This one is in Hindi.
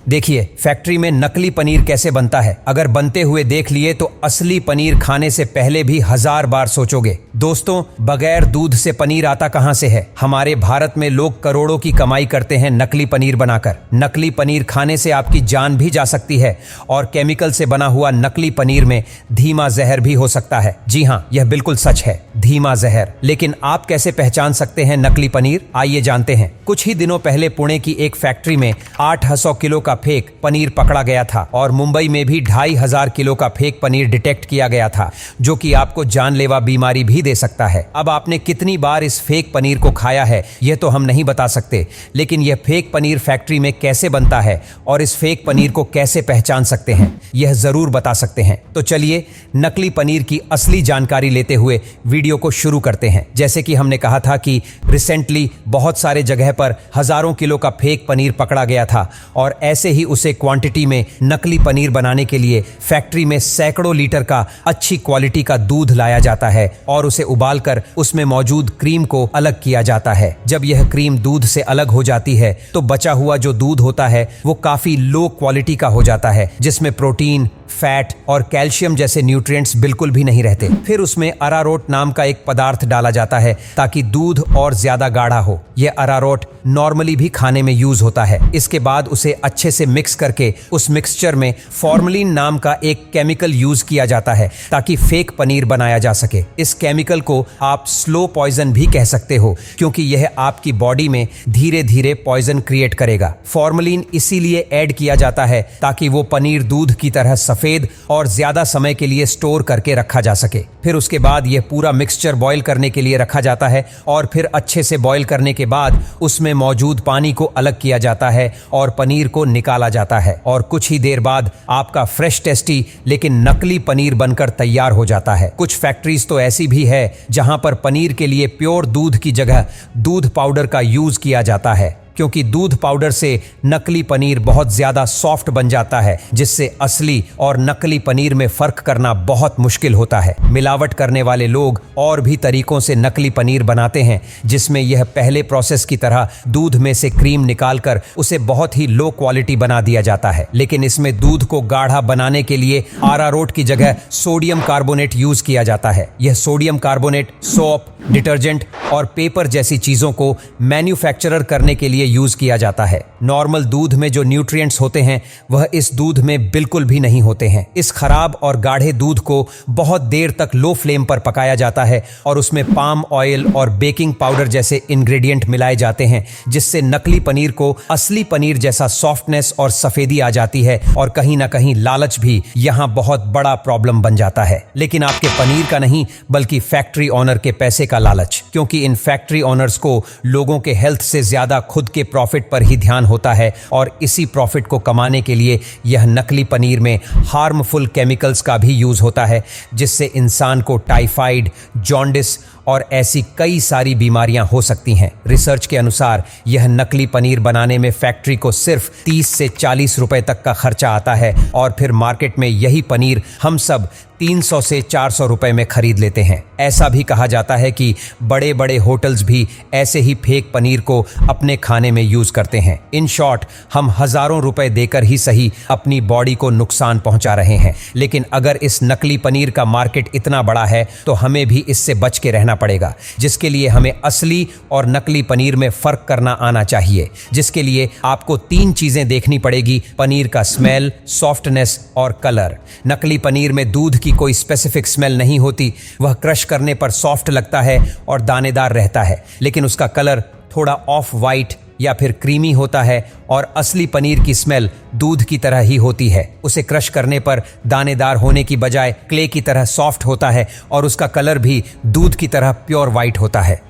देखिए फैक्ट्री में नकली पनीर कैसे बनता है। अगर बनते हुए देख लिए तो असली पनीर खाने से पहले भी 1000 बार सोचोगे। दोस्तों, बगैर दूध से पनीर आता कहां से है? हमारे भारत में लोग करोड़ों की कमाई करते हैं नकली पनीर बनाकर। नकली पनीर खाने से आपकी जान भी जा सकती है और केमिकल से बना हुआ नकली पनीर में धीमा जहर भी हो सकता है। जी हाँ, यह बिल्कुल सच है, धीमा जहर। लेकिन आप कैसे पहचान सकते हैं नकली पनीर? आइए जानते हैं। कुछ ही दिनों पहले पुणे की एक फैक्ट्री में 800 किलो का फेक पनीर पकड़ा गया था और मुंबई में भी 2500 किलो का फेक पनीर डिटेक्ट किया गया था, जो कि आपको जानलेवा बीमारी भी दे सकता है। अब आपने कितनी बार इस फेक पनीर को खाया है यह तो हम नहीं बता सकते, लेकिन यह फेक पनीर फैक्ट्री में कैसे बनता है और इस फेक पनीर को कैसे पहचान सकते हैं यह जरूर बता सकते हैं। तो चलिए नकली पनीर की असली जानकारी लेते हुए वीडियो को शुरू करते हैं। जैसे कि हमने कहा था कि रिसेंटली बहुत सारे जगह पर हजारों किलो का फेक पनीर पकड़ा गया था और ऐसे ही उसे क्वांटिटी में नकली पनीर बनाने के लिए फैक्ट्री में सैकड़ों लीटर का अच्छी क्वालिटी का दूध लाया जाता है और उसे उबालकर उसमें मौजूद क्रीम को अलग किया जाता है। जब यह क्रीम दूध से अलग हो जाती है तो बचा हुआ जो दूध होता है वो काफी लो क्वालिटी का हो जाता है, जिसमें प्रोटीन, फैट और कैल्शियम जैसे न्यूट्रिएंट्स बिल्कुल भी नहीं रहते। फिर उसमें अरारोट नाम का एक पदार्थ डाला जाता है ताकि दूध और ज्यादा गाढ़ा हो। यह अरारोट नॉर्मली भी खाने में यूज होता है। इसके बाद उसे अच्छे से मिक्स करके उस मिक्सचर में फॉर्मलिन नाम का एक केमिकल यूज किया जाता है ताकि फेक पनीर बनाया जा सके। इस केमिकल को आप स्लो पॉइजन भी कह सकते हो, क्योंकि यह आपकी बॉडी में धीरे धीरे पॉइजन क्रिएट करेगा। फॉर्मलिन इसीलिए ऐड किया जाता है ताकि वो पनीर दूध की तरह सफेद और ज्यादा समय के लिए स्टोर करके रखा जा सके। फिर उसके बाद यह पूरा मिक्सचर बॉईल करने के लिए रखा जाता है और फिर अच्छे से बॉईल करने के बाद उसमें मौजूद पानी को अलग किया जाता है और पनीर को निकाला जाता है और कुछ ही देर बाद आपका फ्रेश टेस्टी लेकिन नकली पनीर बनकर तैयार हो जाता है। कुछ फैक्ट्रीज तो ऐसी भी है जहां पर पनीर के लिए प्योर दूध की जगह दूध पाउडर का यूज किया जाता है, क्योंकि दूध पाउडर से नकली पनीर बहुत ज्यादा सॉफ्ट बन जाता है, जिससे असली और नकली पनीर में फर्क करना बहुत मुश्किल होता है। मिलावट करने वाले लोग और भी तरीकों से नकली पनीर बनाते हैं, जिसमें यह पहले प्रोसेस की तरह दूध में से क्रीम निकालकर उसे बहुत ही लो क्वालिटी बना दिया जाता है। लेकिन इसमें दूध को गाढ़ा बनाने के लिए अरारोट की जगह सोडियम कार्बोनेट यूज किया जाता है। यह सोडियम कार्बोनेट सोप, डिटर्जेंट और पेपर जैसी चीजों को मैन्युफैक्चरर करने के लिए यूज किया जाता है। नॉर्मल दूध में जो न्यूट्रिएंट्स होते हैं वह इस दूध में बिल्कुल भी नहीं होते हैं। इस खराब और गाढ़े दूध को बहुत देर तक लो फ्लेम पर पकाया जाता है और उसमें पाम ऑयल और बेकिंग पाउडर जैसे इंग्रेडिएंट मिलाए जाते हैं, जिससे नकली पनीर को असली पनीर जैसा सॉफ्टनेस और सफेदी आ जाती है। और कहीं ना कहीं लालच भी यहाँ बहुत बड़ा प्रॉब्लम बन जाता है। लेकिन आपके पनीर का नहीं, बल्कि फैक्ट्री ऑनर के पैसे का लालच, क्योंकि इन फैक्ट्री ऑनर्स को लोगों के हेल्थ से ज्यादा खुद के प्रॉफिट पर ही ध्यान होता है और इसी प्रॉफिट को कमाने के लिए यह नकली पनीर में हार्मफुल केमिकल्स का भी यूज होता है, जिससे इंसान को टाइफाइड, जॉन्डिस और ऐसी कई सारी बीमारियां हो सकती हैं। रिसर्च के अनुसार यह नकली पनीर बनाने में फैक्ट्री को सिर्फ 30 से 40 रुपए तक का खर्चा आता है और फिर मार्केट में यही पनीर हम सब 300 से 400 रुपए में खरीद लेते हैं। ऐसा भी कहा जाता है कि बड़े बड़े होटल्स भी ऐसे ही फेक पनीर को अपने खाने में यूज करते हैं। इन शॉर्ट, हम हजारों रुपए देकर ही सही अपनी बॉडी को नुकसान पहुंचा रहे हैं। लेकिन अगर इस नकली पनीर का मार्केट इतना बड़ा है तो हमें भी इससे बच के रहना पड़ेगा, जिसके लिए हमें असली और नकली पनीर में फर्क करना आना चाहिए। जिसके लिए आपको 3 चीजें देखनी पड़ेगी: पनीर का स्मेल, सॉफ्टनेस और कलर। नकली पनीर में दूध की कोई स्पेसिफिक स्मेल नहीं होती। वह क्रश करने पर सॉफ्ट लगता है और दानेदार रहता है, लेकिन उसका कलर थोड़ा ऑफ वाइट या फिर क्रीमी होता है और असली पनीर की स्मेल दूध की तरह ही होती है। उसे क्रश करने पर दानेदार होने की बजाय क्ले की तरह सॉफ्ट होता है और उसका कलर भी दूध की तरह प्योर वाइट होता है।